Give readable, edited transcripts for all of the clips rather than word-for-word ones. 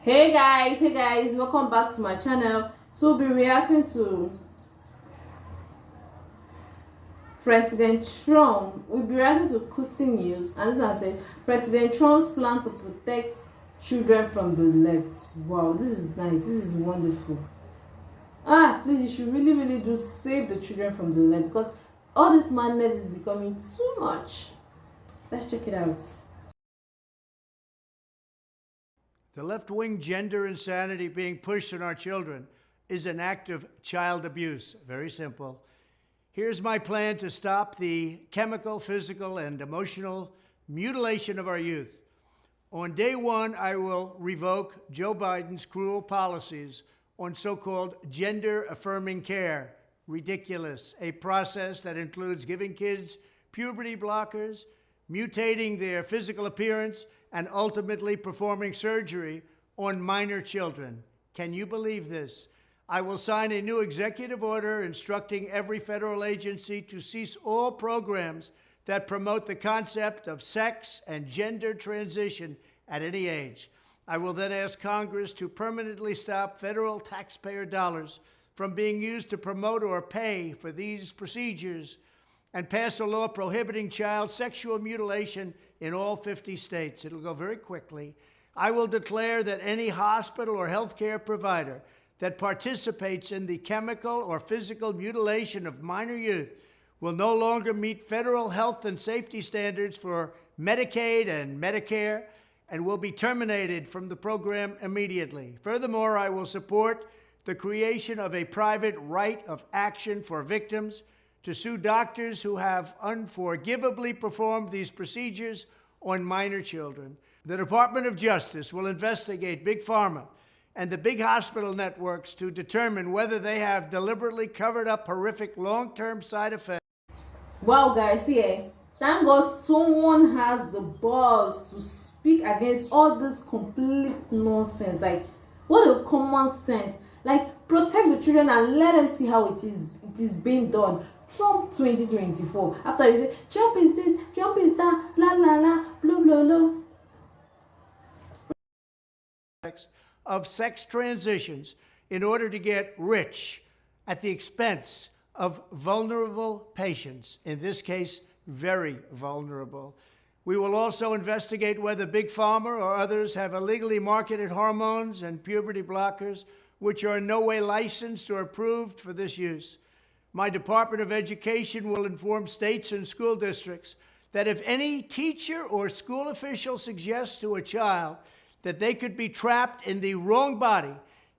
Hey guys, welcome back to my channel. So we'll be reacting to President Trump. We'll be reacting to Kusi News, and this one said President Trump's plan to protect children from the left. Wow, this is nice, this is wonderful. Please, you should really do save the children from the left, because all this madness is becoming too much. Let's check it out. The left-wing gender insanity being pushed on our children is an act of child abuse. Very simple. Here's my plan to stop the chemical, physical, and emotional mutilation of our youth. On day one, I will revoke Joe Biden's cruel policies on so-called gender-affirming care. Ridiculous. A process that includes giving kids puberty blockers, mutating their physical appearance, and ultimately performing surgery on minor children. Can you believe this? I will sign a new executive order instructing every federal agency to cease all programs that promote the concept of sex and gender transition at any age. I will then ask Congress to permanently stop federal taxpayer dollars from being used to promote or pay for these procedures, and pass a law prohibiting child sexual mutilation in all 50 states. It'll go very quickly. I will declare that any hospital or healthcare provider that participates in the chemical or physical mutilation of minor youth will no longer meet federal health and safety standards for Medicaid and Medicare and will be terminated from the program immediately. Furthermore, I will support the creation of a private right of action for victims to sue doctors who have unforgivably performed these procedures on minor children. The Department of Justice will investigate Big Pharma and the big hospital networks to determine whether they have deliberately covered up horrific long-term side effects. Wow, guys, thank God someone has the balls to speak against all this complete nonsense. Like, what a common sense. Like, protect the children and let them see how it is being done. Trump 2024. After he said, Trump is this, Trump is that, la la la, blah blah blah. Of sex transitions in order to get rich at the expense of vulnerable patients, in this case, very vulnerable. We will also investigate whether Big Pharma or others have illegally marketed hormones and puberty blockers, which are in no way licensed or approved for this use. My Department of Education will inform states and school districts that if any teacher or school official suggests to a child that they could be trapped in the wrong body,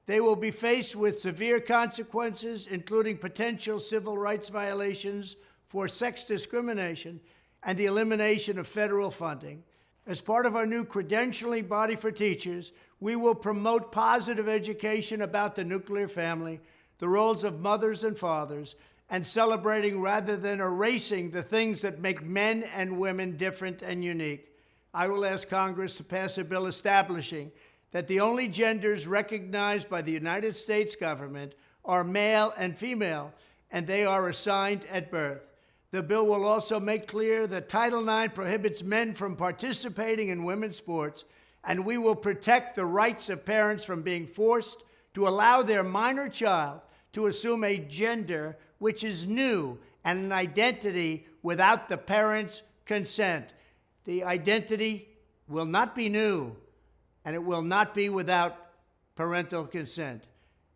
they will be faced with severe consequences, including potential civil rights violations for sex discrimination and the elimination of federal funding. As part of our new credentialing body for teachers, we will promote positive education about the nuclear family, the roles of mothers and fathers, and celebrating rather than erasing the things that make men and women different and unique. I will ask Congress to pass a bill establishing that the only genders recognized by the United States government are male and female, and they are assigned at birth. The bill will also make clear that Title IX prohibits men from participating in women's sports, and we will protect the rights of parents from being forced to allow their minor child to assume a gender which is new and an identity without the parents' consent. The identity will not be new, and it will not be without parental consent.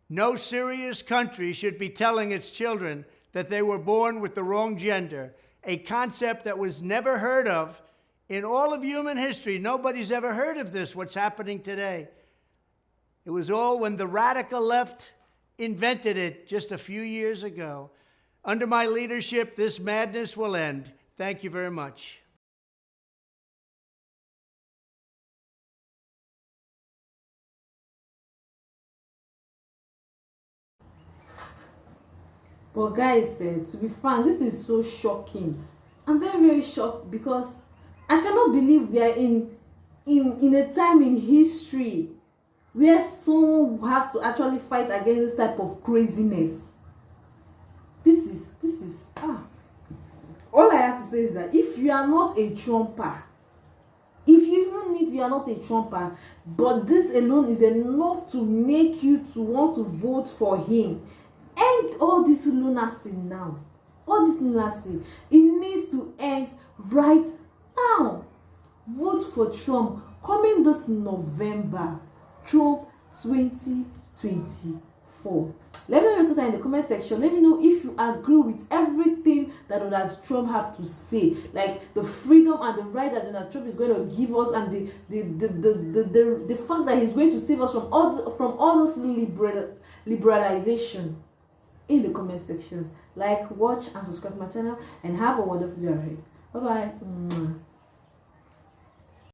No serious country should be telling its children that they were born with the wrong gender, a concept that was never heard of in all of human history. Nobody's ever heard of this, what's happening today. It was all when the radical left invented it just a few years ago. Under my leadership, this madness will end. Thank you very much. But guys, to be frank, this is so shocking. I'm very shocked, because I cannot believe we are in a time in history where someone has to actually fight against this type of craziness. This is all I have to say is that if you are not a Trumper, if even if you are not a Trumper, but this alone is enough to make you to want to vote for him. End all this lunacy now. All this lunacy, it needs to end right now. Vote for Trump coming this November. Trump 2024. Let me know your thoughts in the comment section. Let me know if you agree with everything that Donald Trump have to say, like the freedom and the right that Donald Trump is going to give us, and the fact that he's going to save us from all this liberalization. In the comment section, like, watch, and subscribe to my channel, and have a wonderful day ahead. Bye bye.